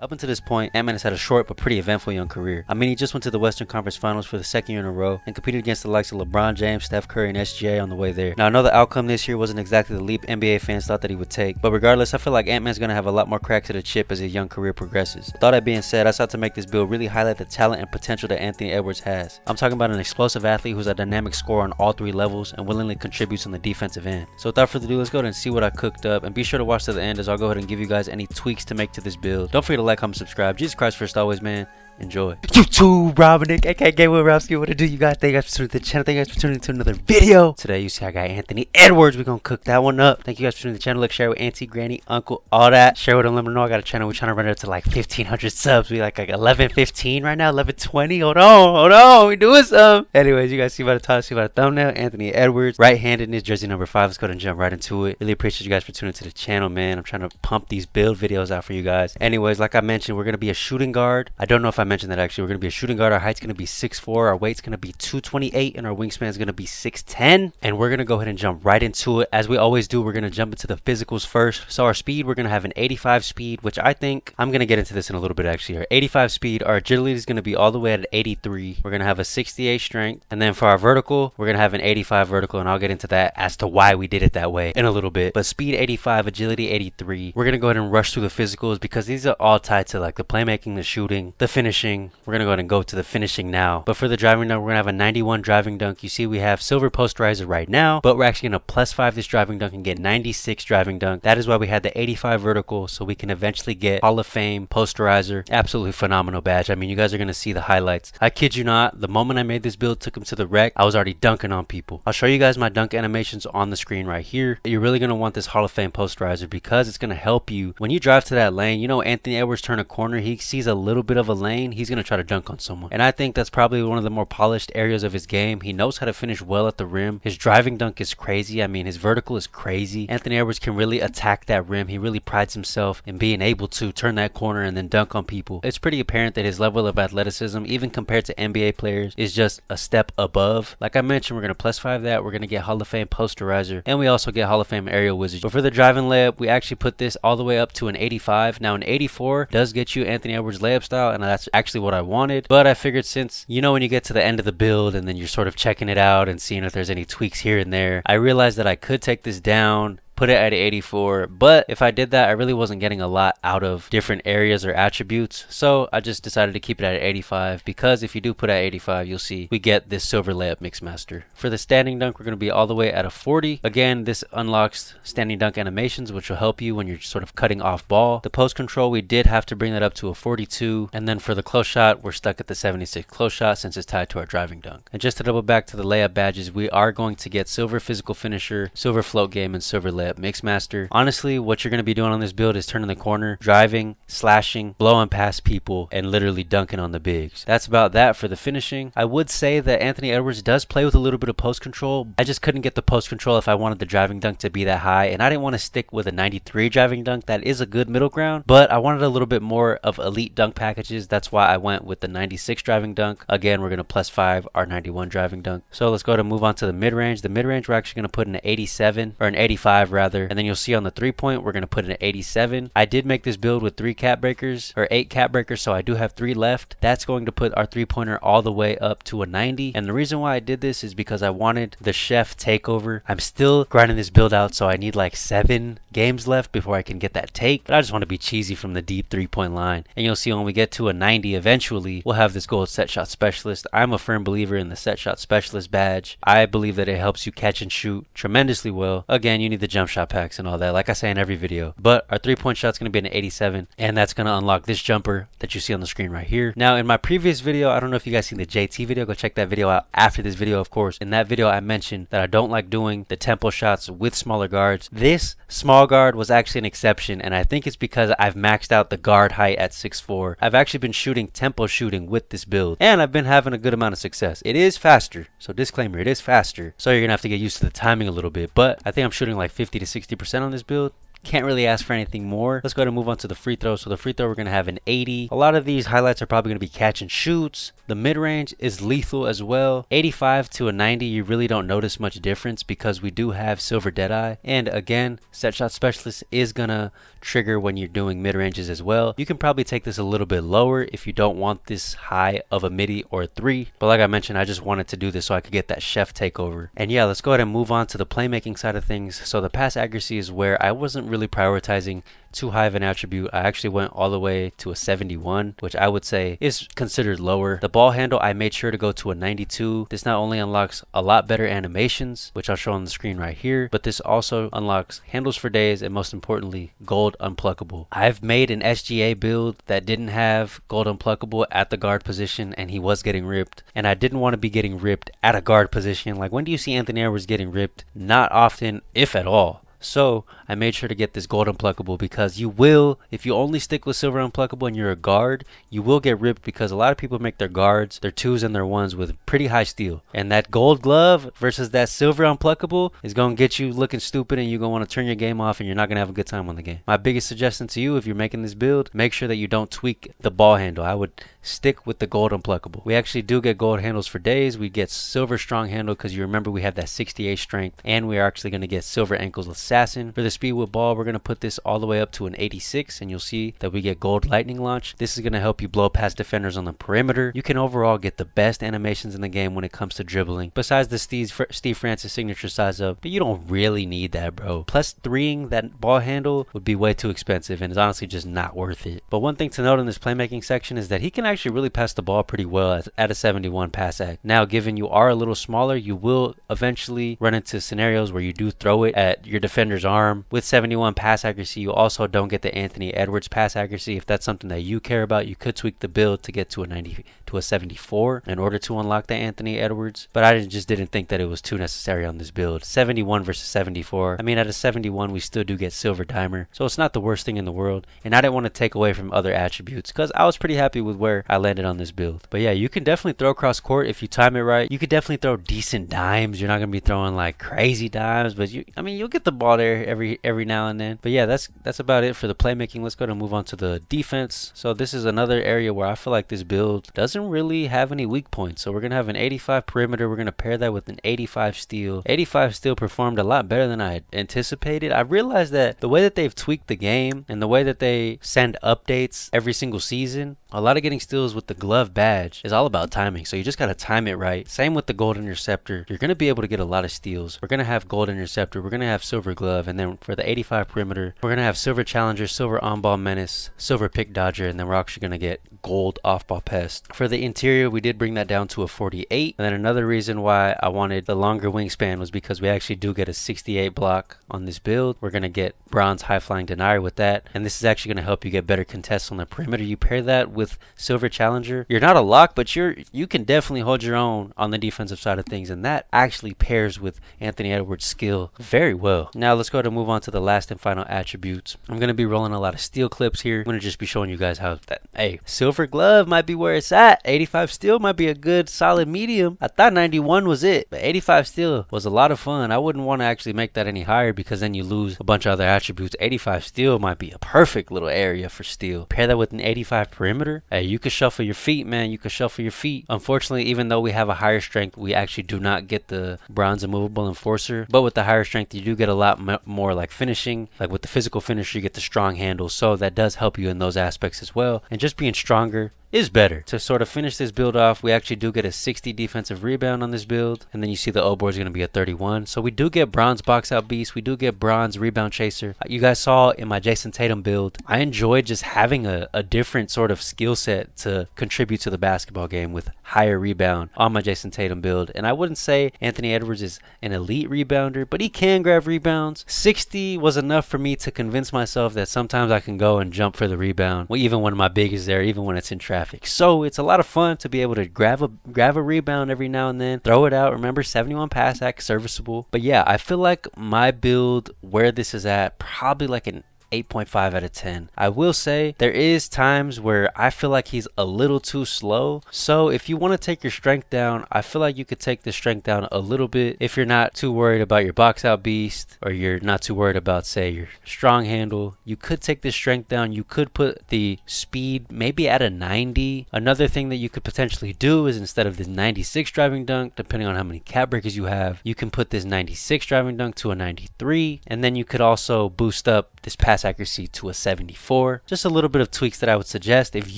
Up until this point, Ant-Man has had a short but pretty eventful young career. I mean, he just went to the Western Conference Finals for the second year in a row and competed against the likes of LeBron James, Steph Curry, and SGA on the way there. Now, I know the outcome this year wasn't exactly the leap NBA fans thought that he would take, but regardless, I feel like Ant-Man's going to have a lot more cracks at the chip as his young career progresses. With all that being said, I sought to make this build really highlight the talent and potential that Anthony Edwards has. I'm talking about an explosive athlete who's a dynamic scorer on all three levels and willingly contributes on the defensive end. So without further ado, let's go ahead and see what I cooked up, and be sure to watch to the end as I'll go ahead and give you guys any tweaks to make to this build. Don't forget to like, comment, subscribe. Jesus Christ first always, man. Enjoy. YouTube, Rominique, aka Gamewowski, what to do, you guys? Thank you guys for tuning to the channel. Thank you guys for tuning into another video. Today, you see I got Anthony Edwards. We're gonna cook that one up. Thank you guys for tuning to the channel. Like, share with auntie, granny, uncle, all that. Share with them, let them know I got a channel. We're trying to run it up to like 1,500 subs. We like 11:15 right now, 11:20. Hold on. We doing something. Anyways, you guys see by the title, see by the thumbnail, Anthony Edwards, right-handed in his jersey number 5. Let's go ahead and jump right into it. Really appreciate you guys for tuning to the channel, man. I'm trying to pump these build videos out for you guys. Anyways, like I mentioned, we're gonna be a shooting guard. I don't know if I mentioned that actually. We're gonna be a shooting guard. Our height's gonna be 6'4", our weight's gonna be 228, and our wingspan's gonna be 6'10". And we're gonna go ahead and jump right into it. As we always do, we're gonna jump into the physicals first. So our speed, we're gonna have an 85 speed, which I think I'm gonna get into this in a little bit actually. Our 85 speed, our agility is gonna be all the way at an 83. We're gonna have a 68 strength, and then for our vertical, we're gonna have an 85 vertical, and I'll get into that as to why we did it that way in a little bit. But speed 85, agility 83. We're gonna go ahead and rush through the physicals because these are all tied to like the playmaking, the shooting, the finishing. We're gonna go ahead and go to the finishing now. But for the driving dunk, we're gonna have a 91 driving dunk. You see we have silver posterizer right now, but we're actually gonna +5 this driving dunk and get 96 driving dunk. That is why we had the 85 vertical, so we can eventually get Hall of Fame posterizer. Absolutely phenomenal badge. I mean, you guys are gonna see the highlights. I kid you not, the moment I made this build, took him to the rec, I was already dunking on people. I'll show you guys my dunk animations on the screen right here. You're really gonna want this Hall of Fame posterizer because it's gonna help you when you drive to that lane. You know, Anthony Edwards turn a corner, he sees a little bit of a lane, he's gonna try to dunk on someone. And I think that's probably one of the more polished areas of his game. He knows how to finish well at the rim. His driving dunk is crazy. I mean, his vertical is crazy. Anthony Edwards can really attack that rim. He really prides himself in being able to turn that corner and then dunk on people. It's pretty apparent that his level of athleticism, even compared to NBA players, is just a step above. Like I mentioned, we're going to +5 that. We're going to get Hall of Fame posterizer, and we also get Hall of Fame aerial wizard. But for the driving layup, we actually put this all the way up to an 85. Now, an 84 does get you Anthony Edwards layup style, and that's actually what I wanted. But I figured since, you know, when you get to the end of the build and then you're sort of checking it out and seeing if there's any tweaks here and there, I realized that I could take this down, put it at 84, but if I did that, I really wasn't getting a lot out of different areas or attributes, so I just decided to keep it at 85, because if you do put it at 85, you'll see we get this silver layup mixmaster. For the standing dunk, we're going to be all the way at a 40. Again, this unlocks standing dunk animations, which will help you when you're sort of cutting off ball. The post control, we did have to bring that up to a 42, and then for the close shot, we're stuck at the 76 close shot since it's tied to our driving dunk. And just to double back to the layup badges, we are going to get silver physical finisher, silver float game, and silver layup mixmaster. Honestly, what you're going to be doing on this build is turning the corner, driving, slashing, blowing past people, and literally dunking on the bigs. That's about that for the finishing. I would say that Anthony Edwards does play with a little bit of post control. I just couldn't get the post control if I wanted the driving dunk to be that high, and I didn't want to stick with a 93 driving dunk. That is a good middle ground, but I wanted a little bit more of elite dunk packages. That's why I went with the 96 driving dunk. Again, we're going to +5 our 91 driving dunk. So let's go ahead and move on to the mid-range. The mid-range, we're actually going to put in an 87, or an 85 rather, and then you'll see on the 3-point, we're going to put in an 87. I did make this build with 3 cap breakers, or 8 cap breakers, so I do have 3 left. That's going to put our 3-pointer all the way up to a 90, and the reason why I did this is because I wanted the chef takeover. I'm still grinding this build out, so I need like 7 games left before I can get that take, but I just want to be cheesy from the deep 3-point line. And you'll see when we get to a 90, eventually we'll have this gold set shot specialist. I'm a firm believer in the set shot specialist badge. I believe that it helps you catch and shoot tremendously well. Again, you need the jump shot packs and all that, like I say in every video. But our 3-point shot's going to be an 87, and that's going to unlock this jumper that you see on the screen right here. Now, in my previous video, I don't know if you guys seen the JT video, go check that video out after this video, of course. In that video, I mentioned that I don't like doing the tempo shots with smaller guards. This small guard was actually an exception, and I think it's because I've maxed out the guard height at 6'4". I've actually been shooting tempo shooting with this build, and I've been having a good amount of success. It is faster, so disclaimer, it is faster, so you're gonna have to get used to the timing a little bit, but I think I'm shooting like 50 to 60% on this build. Can't really ask for anything more. Let's go ahead and move on to the free throw. So the free throw, we're going to have an 80. A lot of these highlights are probably going to be catch and shoots. The mid-range is lethal as well. 85 to a 90, you really don't notice much difference because we do have silver deadeye. And again, set shot specialist is going to trigger when you're doing mid-ranges as well. You can probably take this a little bit lower if you don't want this high of a midi or a 3. But like I mentioned, I just wanted to do this so I could get that chef takeover. And yeah, let's go ahead and move on to the playmaking side of things. So the pass accuracy is where I wasn't really prioritizing too high of an attribute. I actually went all the way to a 71, which I would say is considered lower. The ball handle, I made sure to go to a 92. This not only unlocks a lot better animations, which I'll show on the screen right here, but this also unlocks handles for days and most importantly, gold unpluckable. I've made an SGA build that didn't have gold unpluckable at the guard position and he was getting ripped, and I didn't want to be getting ripped at a guard position. Like, when do you see Anthony Edwards getting ripped? Not often, if at all. So I made sure to get this gold unpluckable because you will, if you only stick with silver unpluckable and you're a guard, you will get ripped because a lot of people make their guards, their 2s and their 1s with pretty high steal. And that gold glove versus that silver unpluckable is going to get you looking stupid and you're going to want to turn your game off and you're not going to have a good time on the game. My biggest suggestion to you, if you're making this build, make sure that you don't tweak the ball handle. I would stick with the gold unpluckable. We actually do get gold handles for days. We get silver strong handle because you remember we have that 68 strength, and we are actually going to get silver ankles assassin. For the speed with ball, we're going to put this all the way up to an 86, and you'll see that we get gold lightning launch. This is going to help you blow past defenders on the perimeter. You can overall get the best animations in the game when it comes to dribbling, besides the Steve Francis signature size up, but you don't really need that, bro. Plus 3ing that ball handle would be way too expensive and is honestly just not worth it. But one thing to note in this playmaking section is that he can actually really pass the ball pretty well at a 71 pass act. Now, given you are a little smaller, you will eventually run into scenarios where you do throw it at your defender's arm. With 71 pass accuracy, you also don't get the Anthony Edwards pass accuracy. If that's something that you care about, you could tweak the build to get to a 90 to a 74 in order to unlock the Anthony Edwards, but I just didn't think that it was too necessary on this build. 71 versus 74. I mean, at a 71 we still do get silver dimer, so it's not the worst thing in the world, and I didn't want to take away from other attributes because I was pretty happy with where I landed on this build. But yeah, you can definitely throw cross court if you time it right. You could definitely throw decent dimes. You're not gonna be throwing like crazy dimes, but you'll get the ball there every now and then. But yeah, that's about it for the playmaking. Let's go ahead and move on to the defense. So this is another area where I feel like this build doesn't really have any weak points. So we're gonna have an 85 perimeter. We're gonna pair that with an 85 steal. 85 steal performed a lot better than I had anticipated. I realized that the way that they've tweaked the game and the way that they send updates every single season, a lot of getting steals with the glove badge is all about timing. So you just gotta time it right. Same with the gold interceptor. You're gonna be able to get a lot of steals. We're gonna have gold interceptor. We're gonna have silver glove, and then for the 85 perimeter, we're gonna have silver challenger, silver on-ball menace, silver pick dodger, and then we're actually gonna get gold off-ball pest. For the interior, we did bring that down to a 48. And then another reason why I wanted the longer wingspan was because we actually do get a 68 block on this build. We're gonna get bronze high flying denier with that, and this is actually gonna help you get better contests on the perimeter. You pair that with silver challenger, you're not a lock, but you can definitely hold your own on the defensive side of things, and that actually pairs with Anthony Edwards' skill very well. Now let's go ahead and move on to the last and final attributes. I'm gonna be rolling a lot of steel clips here. I'm gonna just be showing you guys how that, hey, silver glove might be where it's at. 85 steel might be a good solid medium. I thought 91 was it, but 85 steel was a lot of fun. I wouldn't want to actually make that any higher because then you lose a bunch of other attributes. 85 steel might be a perfect little area for steel. Pair that with an 85 perimeter. Hey, you could shuffle your feet, man. You could shuffle your feet. Unfortunately, even though we have a higher strength, we actually do not get the bronze immovable enforcer. But with the higher strength, you do get a lot more like finishing. Like with the physical finisher, you get the strong handle. So that does help you in those aspects as well. And just being stronger is better. To sort of finish this build off, we actually do get a 60 defensive rebound on this build, and then you see the O board is going to be a 31. So we do get bronze box out beast, we do get bronze rebound chaser. You guys saw in my Jason Tatum build, I enjoyed just having a different sort of skill set to contribute to the basketball game with higher rebound on my Jason Tatum build. And I wouldn't say Anthony Edwards is an elite rebounder, but he can grab rebounds. 60 was enough for me to convince myself that sometimes I can go and jump for the rebound, well, even when my big is there, even when it's in traffic. So it's a lot of fun to be able to grab a rebound every now and then, throw it out. Remember, 71 pass act, serviceable. But yeah, I feel like my build, where this is at, probably like an 8.5 out of 10. I will say there is times where I feel like he's a little too slow. So if you want to take your strength down, I feel like you could take the strength down a little bit if you're not too worried about your box out beast, or you're not too worried about, say, your strong handle. You could take the strength down. You could put the speed maybe at a 90. Another thing that you could potentially do is, instead of this 96 driving dunk, depending on how many cap breakers you have, you can put this 96 driving dunk to a 93, and then you could also boost up this pass accuracy to a 74. Just a little bit of tweaks that I would suggest if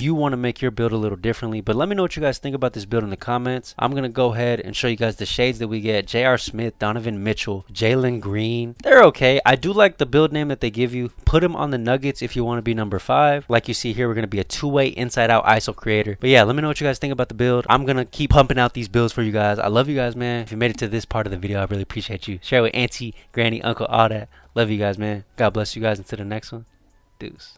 you want to make your build a little differently. But let me know what you guys think about this build in the comments. I'm gonna go ahead and show you guys the shades that we get. J.R. Smith, Donovan Mitchell, Jalen Green. They're okay. I do like the build name that they give you. Put him on the Nuggets if you want to be number 5. Like you see here, we're gonna be a two-way inside out ISO creator. But yeah, let me know what you guys think about the build. I'm gonna keep pumping out these builds for you guys. I love you guys, man. If you made it to this part of the video, I really appreciate you. Share with auntie, granny, uncle, all that. Love you guys, man. God bless you guys. Until the next one. Deuce.